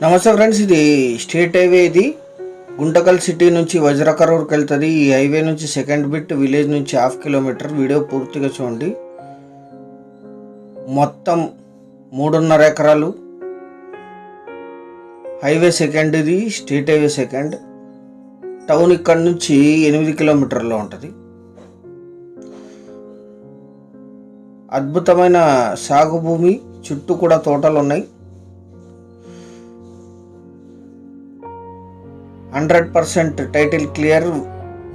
నమస్తే ఫ్రెండ్స్, ఇది state highway. ఇది గుంటకల్ సిటీ నుంచి వజ్రకరూర్కి వెళ్తుంది. ఈ హైవే నుంచి సెకండ్ బిట్ విలేజ్ నుంచి 1/2 కిలోమీటర్. వీడియో పూర్తిగా చూడండి. మొత్తం 3.5 ఎకరాలు హైవే సెకండ్. ఇది స్టేట్ హైవే సెకండ్. టౌన్ ఇక్కడ నుంచి 8 కిలోమీటర్లో ఉంటుంది. అద్భుతమైన సాగు భూమి, చుట్టూ కూడా తోటలు ఉన్నాయి. 100% టైటిల్ క్లియర్.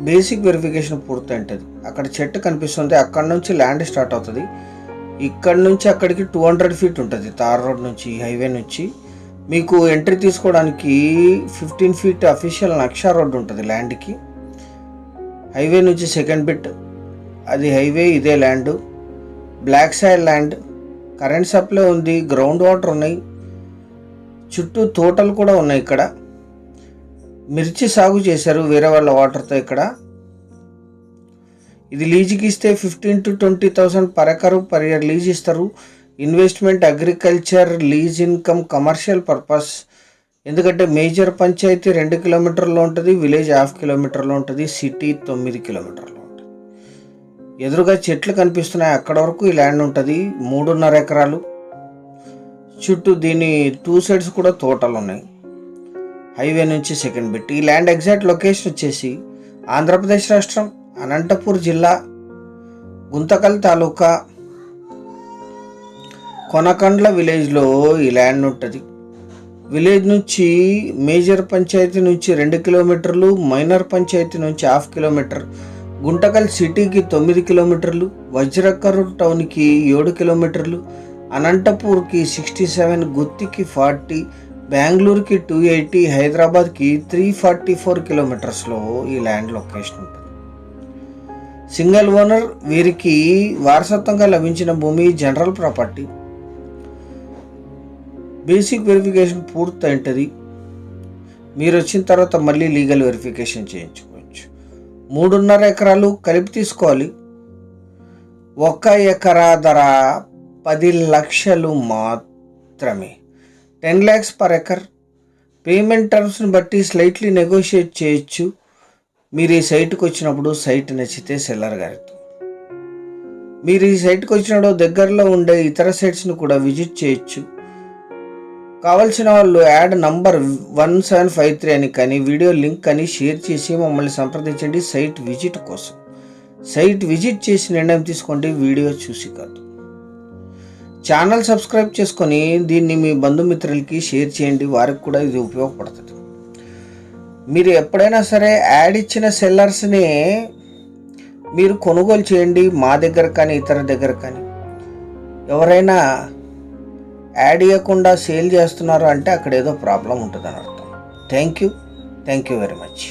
బేసిక్ వెరిఫికేషన్ పూర్తయింటుంది. అక్కడ చెట్టు కనిపిస్తుంది, అక్కడ నుంచి ల్యాండ్ స్టార్ట్ అవుతుంది. ఇక్కడ నుంచి అక్కడికి 200 ఫీట్ ఉంటుంది తార్ రోడ్ నుంచి, హైవే నుంచి. మీకు ఎంట్రీ తీసుకోవడానికి 15 ఫీట్ అఫీషియల్ నక్షా రోడ్ ఉంటుంది ల్యాండ్కి. హైవే నుంచి సెకండ్ బిట్, అది హైవే, ఇదే ల్యాండ్. బ్లాక్ సాయిల్ ల్యాండ్. కరెంట్ సప్లై ఉంది, గ్రౌండ్ వాటర్ ఉన్నాయి, చుట్టూ తోటలు కూడా ఉన్నాయి. ఇక్కడ మిర్చి సాగు చేశారు వేరే వాళ్ళ వాటర్తో. ఇక్కడ ఇది లీజుకి ఇస్తే 15,000 to 20,000 per acre per year lease ఇస్తారు. Investment, agriculture, lease income, commercial purpose. ఎందుకంటే మేజర్ పంచాయతీ 2 కిలోమీటర్లో ఉంటుంది, విలేజ్ 1/2 కిలోమీటర్లో ఉంటుంది, సిటీ 9 కిలోమీటర్లో ఉంటుంది. ఎదురుగా చెట్లు కనిపిస్తున్నాయి, అక్కడ వరకు ఈ ల్యాండ్ ఉంటుంది. 3.5 ఎకరాలు. చుట్టూ దీని 2 సైడ్స్ కూడా తోటలు ఉన్నాయి. హైవే నుంచి సెకండ్ బిట్. ఈ ల్యాండ్ ఎగ్జాక్ట్ లొకేషన్ వచ్చేసి ఆంధ్రప్రదేశ్ రాష్ట్రం, అనంతపూర్ జిల్లా, గుంతకల్ తాలూకా, కొనకండ్ల విలేజ్లో ఈ ల్యాండ్ ఉంటుంది. విలేజ్ నుంచి మేజర్ పంచాయతీ నుంచి 2 కిలోమీటర్లు, మైనర్ పంచాయతీ నుంచి 1/2 కిలోమీటర్, గుంటకల్ సిటీకి 9 కిలోమీటర్లు, వజ్రకరూర్ టౌన్కి 7 కిలోమీటర్లు, అనంతపూర్కి 67, గుత్తికి 40, బెంగళూరుకి 280, హైదరాబాద్కి 344 కిలోమీటర్స్లో ఈ ల్యాండ్ లొకేషన్ ఉంటుంది. Single owner. వీరికి వారసత్వంగా లభించిన భూమి, జనరల్ ప్రాపర్టీ. బేసిక్ వెరిఫికేషన్ పూర్తి ఉంటుంది. మీరు వచ్చిన తర్వాత మళ్ళీ లీగల్ వెరిఫికేషన్ చేయించుకోవచ్చు. 3.5 ఎకరాలు కలిపి తీసుకోవాలి. 1 ఎకరా ధర 10 లక్షలు మాత్రమే. 10 lakhs పర్ ఎకర్. పేమెంట్ టర్మ్స్ని బట్టి స్లైట్లీ నెగోషియేట్ చేయొచ్చు. మీరు ఈ సైట్కి వచ్చినప్పుడు సైట్ నచ్చితే సెల్లర్ గారితో, మీరు ఈ సైట్కి వచ్చినప్పుడు దగ్గరలో ఉండే ఇతర సైట్స్ని కూడా విజిట్ చేయొచ్చు. కావాల్సిన వాళ్ళు యాడ్ నంబర్ 1753 అని కానీ వీడియో లింక్ అని షేర్ చేసి మమ్మల్ని సంప్రదించండి సైట్ విజిట్ కోసం. సైట్ విజిట్ చేసి నిర్ణయం తీసుకోండి, వీడియో చూసి కాదు. ఛానల్ సబ్స్క్రైబ్ చేసుకొని దీన్ని మీ బంధుమిత్రులకి షేర్ చేయండి, వారికి కూడా ఇది ఉపయోగపడుతుంది. మీరు ఎప్పుడైనా సరే యాడ్ ఇచ్చిన సెల్లర్స్ని మీరు కొనుగోలు చేయండి, మా దగ్గర కానీ ఇతర దగ్గర కానీ. ఎవరైనా యాడ్ ఇవ్వకుండా సేల్ చేస్తున్నారు అంటే అక్కడ ఏదో ప్రాబ్లం ఉంటుందని అర్థం. Thank you very much.